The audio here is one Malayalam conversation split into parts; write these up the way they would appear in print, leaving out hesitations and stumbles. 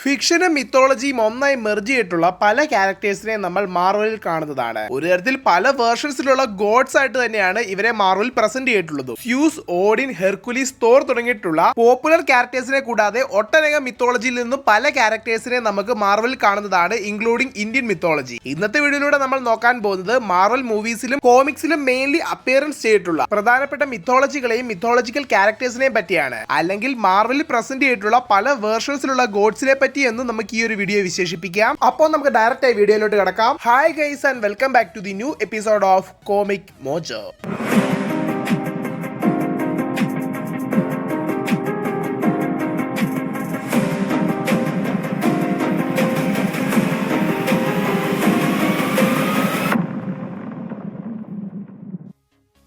ഫിക്ഷനും മിത്തോളജിയും ഒന്നായി മെർജ് ചെയ്തിട്ടുള്ള പല ക്യാരക്ടേഴ്സിനെ നമ്മൾ മാർവലിൽ കാണുന്നതാണ്. ഒരു തരത്തിൽ പല വേർഷൻസിലുള്ള ഗോഡ്സ് ആയിട്ട് തന്നെയാണ് ഇവരെ മാർവൽ പ്രസന്റ് ചെയ്തിട്ടുള്ളത്. ഫ്യൂസ്, ഓഡിൻ, ഹെർക്കുലീസ്, തോർ തുടങ്ങിയിട്ടുള്ള പോപ്പുലർ ക്യാരക്ടേഴ്സിനെ കൂടാതെ ഒട്ടനേകം മിത്തോളജിയിൽ നിന്നും പല ക്യാരക്ടേഴ്സിനെ നമുക്ക് മാർവലിൽ കാണുന്നതാണ്, ഇൻക്ലൂഡിംഗ് ഇന്ത്യൻ മിത്തോളജി. ഇന്നത്തെ വീഡിയോയിലൂടെ നമ്മൾ നോക്കാൻ പോകുന്നത് മാർവൽ മൂവീസിലും കോമിക്സിലും മെയിൻലി അപ്പിയറൻസ് ചെയ്തിട്ടുള്ള പ്രധാനപ്പെട്ട മിത്തോളജികളെയും മിത്തോളജിക്കൽ ക്യാരക്ടേഴ്സിനെയും പറ്റിയാണ്. അല്ലെങ്കിൽ മാർവലിൽ പ്രസന്റ് ചെയ്തിട്ടുള്ള പല വേർഷൻസിലുള്ള ഗോഡ്സിനെ എന്ന് നമുക്ക് ഈ ഒരു വീഡിയോ വിശേഷിപ്പിക്കാം. അപ്പോൾ നമുക്ക് ഡയറക്റ്റ് ആയി വീഡിയോയിലോട്ട് കിടക്കാം. Hi guys and welcome back to the new episode of Comic Mojo.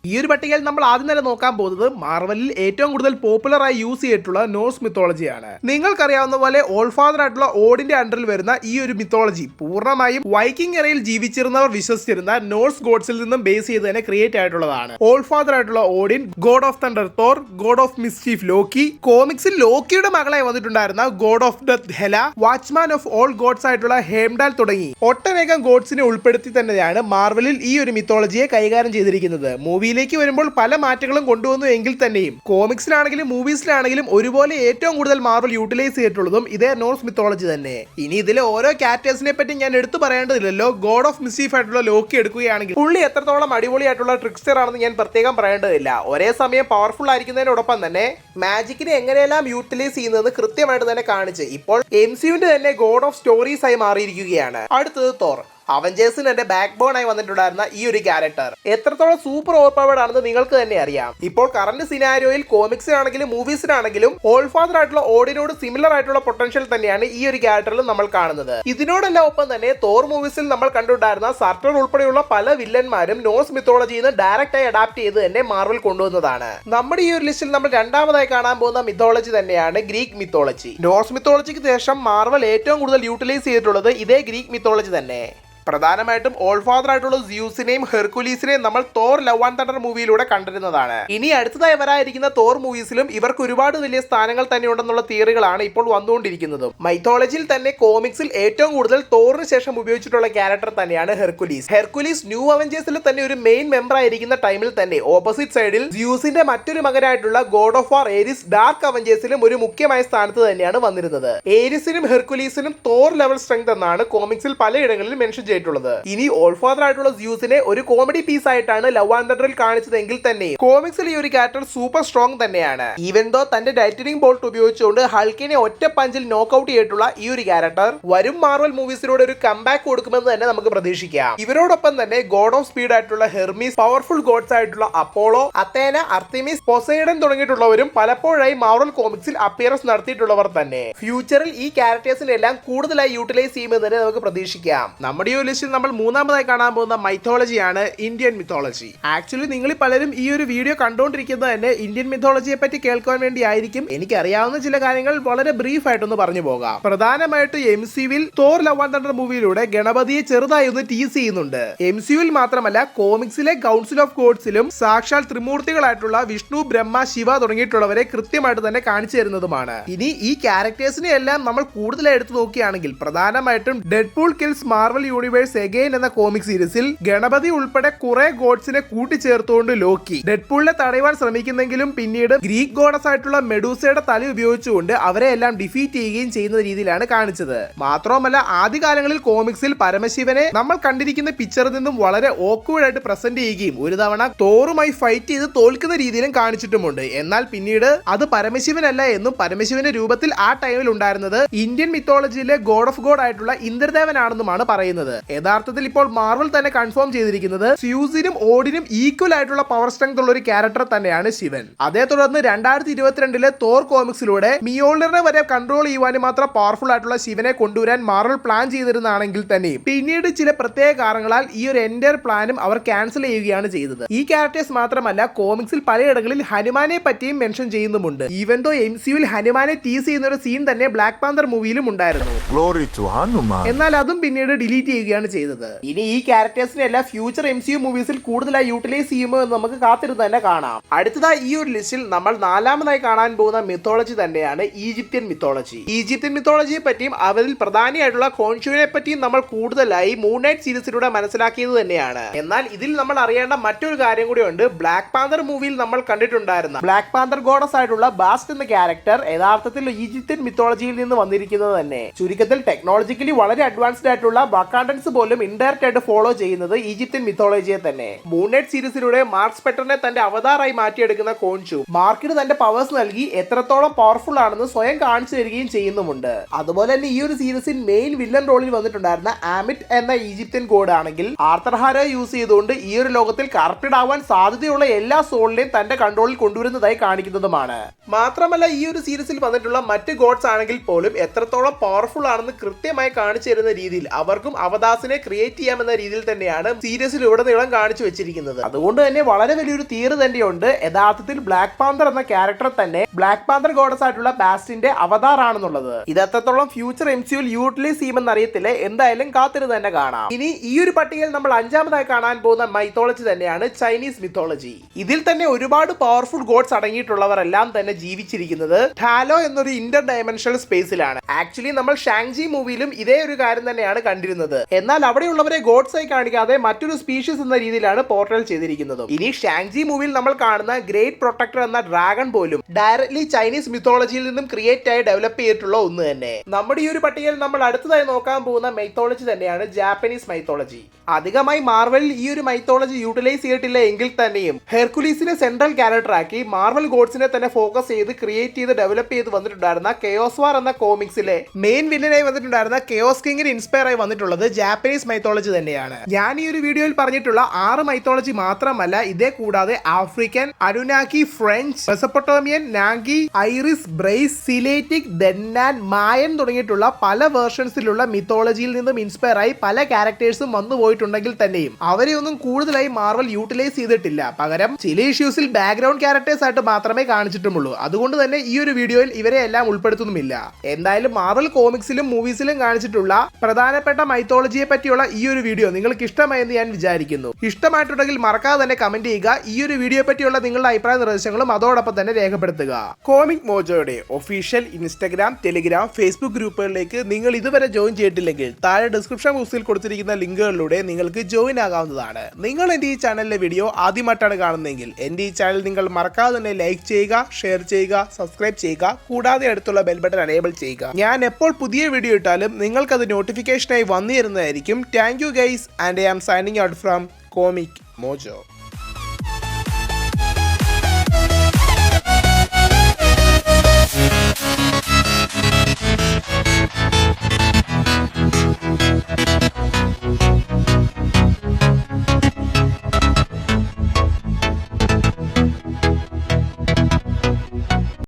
ഈ ഒരു പട്ടികയിൽ നമ്മൾ ആദ്യം തന്നെ നോക്കാൻ പോകുന്നത് മാർവലിൽ ഏറ്റവും കൂടുതൽ പോപ്പുലറായി യൂസ് ചെയ്തിട്ടുള്ള നോർസ് മിത്തോളജിയാണ്. നിങ്ങൾക്കറിയാവുന്ന പോലെ ഓൾ ഫാദർ ആയിട്ടുള്ള ഓഡിന്റെ അണ്ടറിൽ വരുന്ന ഈ ഒരു മിത്തോളജി പൂർണ്ണമായും വൈക്കിംഗ് എറയിൽ ജീവിച്ചിരുന്നവർ വിശ്വസിച്ചിരുന്ന നോർസ് ഗോഡ്സിൽ നിന്നും ബേസ് ചെയ്ത് തന്നെ ക്രിയേറ്റ് ആയിട്ടുള്ളതാണ്. ഓൾ ഫാദർ ആയിട്ടുള്ള Odin, god of thunder Thor, god of mischief Loki, കോമിക്സിൽ ലോക്കിയുടെ മകളായി വന്നിട്ടുണ്ടായിരുന്ന god of death Hela, watchman of all gods ആയിട്ടുള്ള ഹേംഡാൽ തുടങ്ങി ഒട്ടനേകം ഗോഡ്സിനെ ഉൾപ്പെടുത്തി തന്നെയാണ് മാർവലിൽ ഈ ഒരു മിത്തോളജിയെ കൈകാര്യം ചെയ്തിരിക്കുന്നത്. മൂവിയിലേക്ക് വരുമ്പോൾ പല മാറ്റങ്ങളും കൊണ്ടുവന്നു എങ്കിൽ തന്നെയും കോമിക്സിലാണെങ്കിലും മൂവീസിലാണെങ്കിലും ഒരുപോലെ ഏറ്റവും കൂടുതൽ മാർവൽ യൂട്ടിലൈസ് ചെയ്തിട്ടുള്ളതും ഇതേ നോർസ് മിത്തോളജി തന്നെ. ഇനി ഇതിലെ ഓരോ ക്യാരക്ടേഴ്സിനെ പറ്റി ഞാൻ എടുത്തു പറയേണ്ടതില്ലല്ലോ. ഗോഡ് ഓഫ് മിസ്ചീഫ് ആയിട്ടുള്ള ലോക്കി എടുക്കുകയാണെങ്കിൽ പുള്ളി എത്രത്തോളം അടിപൊളിയായിട്ടുള്ള ട്രിക്സ്റ്റർ ആണെന്ന് ഞാൻ പ്രത്യേകം പറയേണ്ടതില്ല. ഒരേ സമയം പവർഫുൾ ആയിരിക്കുന്നതിനോടൊപ്പം തന്നെ മാജിക്കിനെ എങ്ങനെയെല്ലാം യൂട്ടിലൈസ് ചെയ്യുന്നത് കൃത്യമായിട്ട് തന്നെ കാണിച്ച് ഇപ്പോൾ MCUവിന്റെ തന്നെ ഗോഡ് ഓഫ് സ്റ്റോറീസ് ആയി മാറിയിരിക്കുകയാണ്. അടുത്തത് തോർ. അവഞ്ചേഴ്സിന് എന്റെ ബാക്ക് ബോൺ ആയി വന്നിട്ടുണ്ടായിരുന്ന ഈ ഒരു ക്യാരക്ടർ എത്രത്തോളം സൂപ്പർ ഓവർ പവേർഡ് ആണെന്ന് നിങ്ങൾക്ക് തന്നെ അറിയാം. ഇപ്പോൾ കറന്റ് സിനാരിയോയിൽ കോമിക്സിനാണെങ്കിലും മൂവീസിനാണെങ്കിലും ഓൾ ഫാദർ ആയിട്ടുള്ള ഓഡിനോട് സിമിലർ ആയിട്ടുള്ള പൊട്ടൻഷ്യൽ തന്നെയാണ് ഈ ഒരു ക്യാരക്ടറിൽ നമ്മൾ കാണുന്നത്. ഇതിനോടെല്ലാം ഒപ്പം തന്നെ തോർ മൂവീസിൽ നമ്മൾ കണ്ടിട്ടുണ്ടായിരുന്ന സർട്ടർ ഉൾപ്പെടെയുള്ള പല വില്ലന്മാരും നോർസ് മിത്തോളജിയിൽ നിന്ന് ഡയറക്റ്റ് ആയി അഡാപ്റ്റ് ചെയ്ത് തന്നെ മാർവൽ കൊണ്ടുവന്നതാണ്. നമ്മുടെ ഈ ഒരു ലിസ്റ്റിൽ നമ്മൾ രണ്ടാമതായി കാണാൻ പോകുന്ന മിത്തോളജി തന്നെയാണ് ഗ്രീക്ക് മിത്തോളജി. നോർസ് മിത്തോളജിക്ക് ശേഷം മാർവൽ ഏറ്റവും കൂടുതൽ യൂട്ടിലൈസ് ചെയ്തിട്ടുള്ളത് ഇതേ ഗ്രീക്ക് മിത്തോളജി തന്നെ. പ്രധാനമായിട്ടും ഓൾ ഫാദർ ആയിട്ടുള്ള സ്യൂസിനെയും ഹെർക്കുലീസിനെയും നമ്മൾ തോർ ലവ് ആൻഡ് തണ്ടർ മൂവിയിലൂടെ കണ്ടിരുന്നതാണ്. ഇനി അടുത്തതായി വരാനിരിക്കുന്ന തോർ മൂവീസിലും ഇവർക്ക് ഒരുപാട് വലിയ സ്ഥാനങ്ങൾ തന്നെയുണ്ടെന്നുള്ള തിയറികളാണ് ഇപ്പോൾ വന്നുകൊണ്ടിരിക്കുന്നത്. മൈത്തോളജിയിൽ തന്നെ കോമിക്സിൽ ഏറ്റവും കൂടുതൽ തോറിന് ശേഷം ഉപയോഗിച്ചിട്ടുള്ള ക്യാരക്ടർ തന്നെയാണ് ഹെർക്കുലീസ്. ഹെർക്കുലീസ് ന്യൂ അവഞ്ചേഴ്സിൽ തന്നെ ഒരു മെയിൻ മെമ്പർ ആയിരിക്കുന്ന ടൈമിൽ തന്നെ ഓപ്പോസിറ്റ് സൈഡിൽ സ്യൂസിന്റെ മറ്റൊരു മകനായിട്ടുള്ള god of war Ares dark അവഞ്ചേഴ്സിലും ഒരു മുഖ്യമായ സ്ഥാനത്ത് തന്നെയാണ് വന്നിരുന്നത്. ഏരിസിനും ഹെർക്കുലീസിനും തോർ ലെവൽ സ്ട്രെങ്ത് എന്നാണ് കോമിക്സിൽ പലയിടങ്ങളിലും മെൻഷൻ ചെയ്തിട്ടുള്ളത്. ഇനി ഓൾ ഫാദർ ആയിട്ടുള്ള സ്യൂസിനെ ഒരു കോമഡി പീസ് ആയിട്ടാണ് ലവ് ആൻഡ് തണ്ടറിൽ കാണിച്ചതെങ്കിൽ തന്നെ കോമിക്സിൽ ഈ ഒരു ക്യാരക്ടർ സൂപ്പർ സ്ട്രോങ് തന്നെയാണ്. ഈവൻ ദോ തന്റെ ടൈറ്റനിങ് ബോൾട്ട് ഉപയോഗിച്ചുകൊണ്ട് ഹൾക്കിനെ ഒറ്റ പഞ്ചിൽ നോക്കൌട്ട് ചെയ്തിട്ടുള്ള ഈ ഒരു ക്യാരക്ടർ വരും മാർവൽ മൂവീസിലൂടെ ഒരു കംബാക്ക് കൊടുക്കുമെന്ന് തന്നെ നമുക്ക് പ്രതീക്ഷിക്കാം. ഇവരോടൊപ്പം തന്നെ ഗോഡ് ഓഫ് സ്പീഡ് ആയിട്ടുള്ള ഹെർമീസ്, പവർഫുൾ ഗോഡ്സ് ആയിട്ടുള്ള അപ്പോളോ, അത്തേന, അർത്തിമിസ്, പൊസൈഡൻ തുടങ്ങിയിട്ടുള്ളവരും പലപ്പോഴായി മാർവൽ കോമിക്സിൽ അപ്പിയറൻസ് നടത്തിയിട്ടുള്ളവർ തന്നെ. ഫ്യൂച്ചറിൽ ഈ ക്യാരക്ടേഴ്സിനെ എല്ലാം കൂടുതലായി യൂട്ടിലൈസ് ചെയ്യുമെന്ന് തന്നെ നമുക്ക് പ്രതീക്ഷിക്കാം. നമ്മുടെ ലിസ്റ്റിൽ നമ്മൾ മൂന്നാമതായി കാണാൻ പോകുന്ന മൈത്തോളജിയാണ് ഇന്ത്യൻ മിത്തോളജി. ആക്ച്വലി നിങ്ങൾ പലരും ഈ ഒരു വീഡിയോ കണ്ടുകൊണ്ടിരിക്കുന്നത് തന്നെ ഇന്ത്യൻ മിത്തോളജിയെ പറ്റി കേൾക്കാൻ വേണ്ടി ആയിരിക്കും. എനിക്കറിയാവുന്ന ചില കാര്യങ്ങൾ വളരെ ബ്രീഫ് ആയിട്ടൊന്ന് പറഞ്ഞു പോകാം. പ്രധാനമായിട്ട് MCUവിൽ തോർ ലവ് ആൻഡ് തണ്ടർ മൂവിയിലൂടെ ഗണപതിയെ ചെറുതായി ഒന്ന് ടീസ് ചെയ്യുന്നുണ്ട്. MCUവിൽ മാത്രമല്ല കോമിക്സിലെ കൗൺസിൽ ഓഫ് ഗോഡ്സിലും സാക്ഷാൽ ത്രിമൂർത്തികളായിട്ടുള്ള വിഷ്ണു, ബ്രഹ്മ, ശിവ തുടങ്ങിയിട്ടുള്ളവരെ കൃത്യമായിട്ട് തന്നെ കാണിച്ചു തരുന്നതുമാണ്. ഇനി ഈ ക്യാരക്ടേഴ്സിനെ എല്ലാം നമ്മൾ കൂടുതലായി എടുത്തു നോക്കുകയാണെങ്കിൽ പ്രധാനമായിട്ടും Deadpool kills Marvel universe again എന്ന കോമിക് സീരീസിൽ ഗണപതി ഉൾപ്പെടെ കുറെ ഗോഡ്സിനെ കൂട്ടിച്ചേർത്തുകൊണ്ട് ലോക്കി ഡെഡ്പൂളിനെ തടയുവാൻ ശ്രമിക്കുന്നെങ്കിലും പിന്നീട് ഗ്രീക്ക് ഗോഡസ് ആയിട്ടുള്ള മെഡൂസയുടെ തല ഉപയോഗിച്ചുകൊണ്ട് അവരെ എല്ലാം ഡിഫീറ്റ് ചെയ്യുകയും ചെയ്യുന്ന രീതിയിലാണ് കാണിച്ചത്. മാത്രവുമല്ല ആദ്യകാലങ്ങളിൽ കോമിക്സിൽ പരമശിവനെ നമ്മൾ കണ്ടിരിക്കുന്ന പിക്ചറിൽ നിന്നും വളരെ ഓക്വേർഡ് ആയിട്ട് പ്രസന്റ് ചെയ്യുകയും ഒരു തവണ തോറുമായി ഫൈറ്റ് ചെയ്ത് തോൽക്കുന്ന രീതിയിലും കാണിച്ചിട്ടുമുണ്ട്. എന്നാൽ പിന്നീട് അത് പരമശിവനല്ല എന്നും പരമശിവന്റെ രൂപത്തിൽ ആ ടൈമിൽ ഉണ്ടായിരുന്നത് ഇന്ത്യൻ മിത്തോളജിയിലെ ഗോഡ് ഓഫ് ഗോഡ് ആയിട്ടുള്ള ഇന്ദ്രദേവനാണെന്നുമാണ് പറയുന്നത്. യഥാർത്ഥത്തിൽ ഇപ്പോൾ മാർവൽ തന്നെ കൺഫേം ചെയ്തിരിക്കുന്നത് സ്യൂസിനും ഓഡിനും ഈക്വൽ ആയിട്ടുള്ള പവർ സ്ട്രെങ്ത് ഉള്ള ഒരു ക്യാരക്ടർ തന്നെയാണ് ശിവൻ. അതേ തുടർന്ന് 2022 തോർ കോമിക്സിലൂടെ മിയോൾഡറിനെ വരെ കൺട്രോൾ ചെയ്യുവാനും മാത്രം പവർഫുൾ ആയിട്ടുള്ള ശിവനെ കൊണ്ടുവരാൻ മാർവൽ പ്ലാൻ ചെയ്തിരുന്നാണെങ്കിൽ തന്നെയും പിന്നീട് ചില പ്രത്യേക കാരണങ്ങളാൽ ഈ ഒരു എൻറ്റയർ പ്ലാനും അവർ ക്യാൻസൽ ചെയ്യുകയാണ് ചെയ്തത്. ഈ ക്യാരക്ടേഴ്സ് മാത്രമല്ല കോമിക്സിൽ പലയിടങ്ങളിൽ ഹനുമാനെ പറ്റിയും മെൻഷൻ ചെയ്യുന്നുമുണ്ട്. ഈവൻ ദോ MCUവിൽ ഹനുമാനെ ടീസ് ചെയ്യുന്ന ഒരു സീൻ തന്നെ ബ്ലാക്ക് പാന്തർ മൂവിയിലും ഉണ്ടായിരുന്നു. എന്നാൽ അതും പിന്നീട് ഡിലീറ്റ് ചെയ്യുകയും വരികയാണ് ചെയ്തത്. ഇനി ഈ ക്യാരക്ടേഴ്സിനെ എല്ലാം ഫ്യൂച്ചർ MCU മൂവീസിൽ കൂടുതലായി യൂട്ടിലൈസ് ചെയ്യുമോ എന്ന് നമുക്ക് കാത്തിരുന്ന് തന്നെ കാണാം. അടുത്തതായി ഈ ഒരു ലിസ്റ്റിൽ നമ്മൾ 4ാമതായി കാണാൻ പോകുന്ന മിത്തോളജി തന്നെയാണ് ഈജിപ്ഷ്യൻ മിത്തോളജി. ഈജിപ്ഷ്യൻ മിത്തോളജിയെ പറ്റിയും അവരിൽ പ്രധാനിയായിട്ടുള്ള ഖോൻഷുവിനെ പറ്റിയും നമ്മൾ കൂടുതലായി മൂൺ നൈറ്റ് സീരീസിലൂടെ മനസ്സിലാക്കിയത് തന്നെയാണ്. എന്നാൽ ഇതിൽ നമ്മൾ അറിയേണ്ട മറ്റൊരു കാര്യം കൂടി ഉണ്ട്. ബ്ലാക്ക് പാന്തർ മൂവിയിൽ നമ്മൾ കണ്ടിട്ടുണ്ടായിരുന്ന ബ്ലാക്ക് പാന്തർ ഗോഡസ് ആയിട്ടുള്ള ബാസ്റ്റ് എന്ന ക്യാരക്ടർ യഥാർത്ഥത്തിൽ ഈജിപ്ഷ്യൻ മിത്തോളജിയിൽ നിന്ന് വന്നിരിക്കുന്നത് തന്നെ. ചുരുക്കത്തിൽ ടെക്നോളജിക്കലി വളരെ അഡ്വാൻസ്ഡ് ആയിട്ടുള്ള വക്കാണ്ടൻസ് പോലും ഇൻഡയറക്റ്റ് ആയിട്ട് ഫോളോ ചെയ്യുന്നത് ഈജിപ്ഷ്യൻ മിത്തോളജിയെ തന്നെ. മൂൺ നൈറ്റ് സീരീസിലൂടെ മാർക്ക് സ്പെക്ടറിനെ തന്റെ അവതാറായി മാറ്റിയെടുക്കുന്ന ഖോൻഷു മാർക്കിന് തന്റെ പവേഴ്സ് നൽകി എത്രത്തോളം പവർഫുൾ ആണെന്ന് സ്വയം കാണിച്ചു തരികയും ചെയ്യുന്നുമുണ്ട്. അതുപോലെ തന്നെ ഈ ഒരു സീരീസിൽ മെയിൻ വില്ലൻ റോളിൽ വന്നിട്ടുണ്ടായിരുന്ന ആമിറ്റ് എന്ന ഈജിപ്ഷ്യൻ ഗോഡ് ആണെങ്കിൽ ആർത്തർ ഹാരോ യൂസ് ചെയ്തുകൊണ്ട് ഈ ഒരു ലോകത്തിൽ കറപ്റ്റഡ് ആവാൻ സാധ്യതയുള്ള എല്ലാ സോളിനെയും തന്റെ കൺട്രോളിൽ കൊണ്ടുവരുന്നതായി കാണിക്കുന്നതുമാണ്. മാത്രമല്ല ഈ ഒരു സീരീസിൽ വന്നിട്ടുള്ള മറ്റ് ഗോഡ്സ് ആണെങ്കിൽ പോലും എത്രത്തോളം പവർഫുൾ ആണെന്ന് കൃത്യമായി കാണിച്ചു തരുന്ന രീതിയിൽ അവർക്കും അവതാസിനെ ക്രിയേറ്റ് ചെയ്യാമെന്ന രീതിയിൽ തന്നെയാണ് സീരീസിൽ ഉടനീളം കാണിച്ചു വെച്ചിരിക്കുന്നത്. അതുകൊണ്ട് തന്നെ വളരെ വലിയൊരു തിയറി തന്നെയുണ്ട്. യഥാർത്ഥത്തിൽ ബ്ലാക്ക് പാന്തർ എന്ന ക്യാരക്ടർ തന്നെ ബ്ലാക്ക് പാന്തർ ഗോഡസ് ആയിട്ടുള്ള ബാസ്റ്റിന്റെ അവതാർ ആണെന്നുള്ളത്. ഇത് എത്രത്തോളം ഫ്യൂച്ചർ MCUയിൽ യൂട്ടിലൈസ് ചെയ്യുമെന്ന് അറിയത്തില്ല. എന്തായാലും കാത്തിരുന്ന് തന്നെ കാണാം. ഇനി ഈ ഒരു പട്ടികയിൽ നമ്മൾ 5ാമതായി കാണാൻ പോകുന്ന മൈത്തോളജി തന്നെയാണ് ചൈനീസ് മിത്തോളജി. ഇതിൽ തന്നെ ഒരുപാട് പവർഫുൾ ഗോഡ്സ് അടങ്ങിയിട്ടുള്ളവരെല്ലാം തന്നെ ജീവിച്ചിരിക്കുന്നത് ടാലോ എന്നൊരു ഇന്റർ ഡയമെൻഷണൽ സ്പേസിലാണ്. ആക്ച്വലി നമ്മൾ ഷാങ്ജി മൂവിയിലും ഇതേ ഒരു കാര്യം തന്നെയാണ് കണ്ടിരുന്നത്. എന്നാൽ അവിടെയുള്ളവരെ ഗോഡ്സ് ആയി കാണിക്കാതെ മറ്റൊരു സ്പീഷീസ് എന്ന രീതിയിലാണ് പോർട്രേൽ ചെയ്തിരിക്കുന്നത്. ഇനി ഷാങ്ജി മൂവിയിൽ നമ്മൾ കാണുന്ന ഗ്രേറ്റ് പ്രൊട്ടക്ടർ എന്ന ഡ്രാഗൺ പോലും ഡയറക്ട്ലി ചൈനീസ് മിത്തോളജിയിൽ നിന്നും ക്രിയേറ്റ് ആയി ഡെവലപ്പ് ചെയ്തിട്ടുള്ള ഒന്ന് തന്നെ. നമ്മുടെ ഈ ഒരു പട്ടികയിൽ നമ്മൾ അടുത്തതായി നോക്കാൻ പോകുന്ന മൈത്തോളജി തന്നെയാണ് ജാപ്പനീസ് മൈത്തോളജി. അധികമായി മാർവലിൽ ഈ ഒരു മൈത്തോളജി യൂട്ടിലൈസ് ചെയ്തിട്ടില്ല എങ്കിൽ തന്നെയും ഹെർക്കുലീസിനെ സെൻട്രൽ ക്യാരക്ടർ ആക്കി മാർവൽ ഗോഡ്സിനെ തന്നെ ഫോക്കസ് ചെയ്ത് ക്രിയേറ്റ് ചെയ്ത് ഡെവലപ്പ് ചെയ്ത് വന്നിട്ടുണ്ടായിരുന്ന കെയോസ് വാർ എന്ന കോമിക്സിലെ മെയിൻ വില്ലനായി വന്നിട്ടുണ്ടായിരുന്ന കെയോസ് കിങ്ങിന് ഇൻസ്പയർ ആയി വന്നിട്ടുള്ളത് ജാപ്പനീസ് മൈത്തോളജി തന്നെയാണ്. ഞാൻ ഈ ഒരു വീഡിയോയിൽ പറഞ്ഞിട്ടുള്ള 6 മൈത്തോളജി മാത്രമല്ല, ഇതേ കൂടാതെ ആഫ്രിക്കൻ, അനുനാക്കി, ഫ്രഞ്ച്, മെസപ്പൊട്ടോമിയൻ, നാഗി, ഐറിസ്, ബ്രൈസ്, സിലേറ്റിക്, ദെന്നാൻ, മായൻ തുടങ്ങിയിട്ടുള്ള പല വേർഷൻസിലുള്ള മിത്തോളജിയിൽ നിന്നും ഇൻസ്പയർ ആയി പല ക്യാരക്ടേഴ്സും വന്നു പോയിട്ടുണ്ടെങ്കിൽ തന്നെയും അവരെ ഒന്നും കൂടുതലായി മാർവൽ യൂട്ടിലൈസ് ചെയ്തിട്ടില്ല. പകരം ചില ഇഷ്യൂസിൽ ബാക്ക്ഗ്രൗണ്ട് ക്യാരക്ടേഴ്സ് ആയിട്ട് മാത്രമേ കാണിച്ചിട്ടുമുള്ളൂ. അതുകൊണ്ട് തന്നെ ഈ ഒരു വീഡിയോയിൽ ഇവരെ എല്ലാം ഉൾപ്പെടുത്തുന്നുമില്ല. എന്തായാലും മാർവൽ കോമിക്സിലും മൂവീസിലും കാണിച്ചിട്ടുള്ള പ്രധാനപ്പെട്ട മൈത്തോളജിയെ പറ്റിയുള്ള ഈ ഒരു വീഡിയോ നിങ്ങൾക്ക് ഇഷ്ടമായെന്ന് ഞാൻ വിചാരിക്കുന്നു. ഇഷ്ടമായിട്ടുണ്ടെങ്കിൽ മറക്കാതെ തന്നെ കമന്റ് ചെയ്യുക. ഈ ഒരു വീഡിയോ പറ്റിയുള്ള നിങ്ങളുടെ അഭിപ്രായ നിർദ്ദേശങ്ങളും അതോടൊപ്പം തന്നെ രേഖപ്പെടുത്തുക. കോമിക് മോജോയുടെ ഒഫീഷ്യൽ ഇൻസ്റ്റഗ്രാം, ടെലിഗ്രാം, ഫേസ്ബുക്ക് ഗ്രൂപ്പുകളിലേക്ക് നിങ്ങൾ ഇതുവരെ ജോയിൻ ചെയ്തിട്ടില്ലെങ്കിൽ താഴെ ഡിസ്ക്രിപ്ഷൻ ബോക്സിൽ കൊടുത്തിരിക്കുന്ന ലിങ്കുകളിലൂടെ നിങ്ങൾക്ക് ജോയിൻ ആകാവുന്നതാണ്. നിങ്ങൾ എന്റെ ഈ ചാനലിലെ വീഡിയോ ആദ്യമായിട്ടാണ് കാണുന്നതെങ്കിൽ എന്റെ ഈ ചാനൽ നിങ്ങൾ മറക്കാതെ തന്നെ ലൈക്ക് ചെയ്യുക, ഷെയർ ചെയ്യുക, സബ്സ്ക്രൈബ് ചെയ്യുക. കൂടാതെ അടുത്തുള്ള ബെൽ ബട്ടൺ എനേബിൾ ചെയ്യുക. ഞാൻ എപ്പോൾ പുതിയ വീഡിയോ ഇട്ടാലും നിങ്ങൾക്കത് നോട്ടിഫിക്കേഷനായി വന്നു തരുന്നതായിരിക്കും. Thank you guys, and I am signing out from Comic mojo.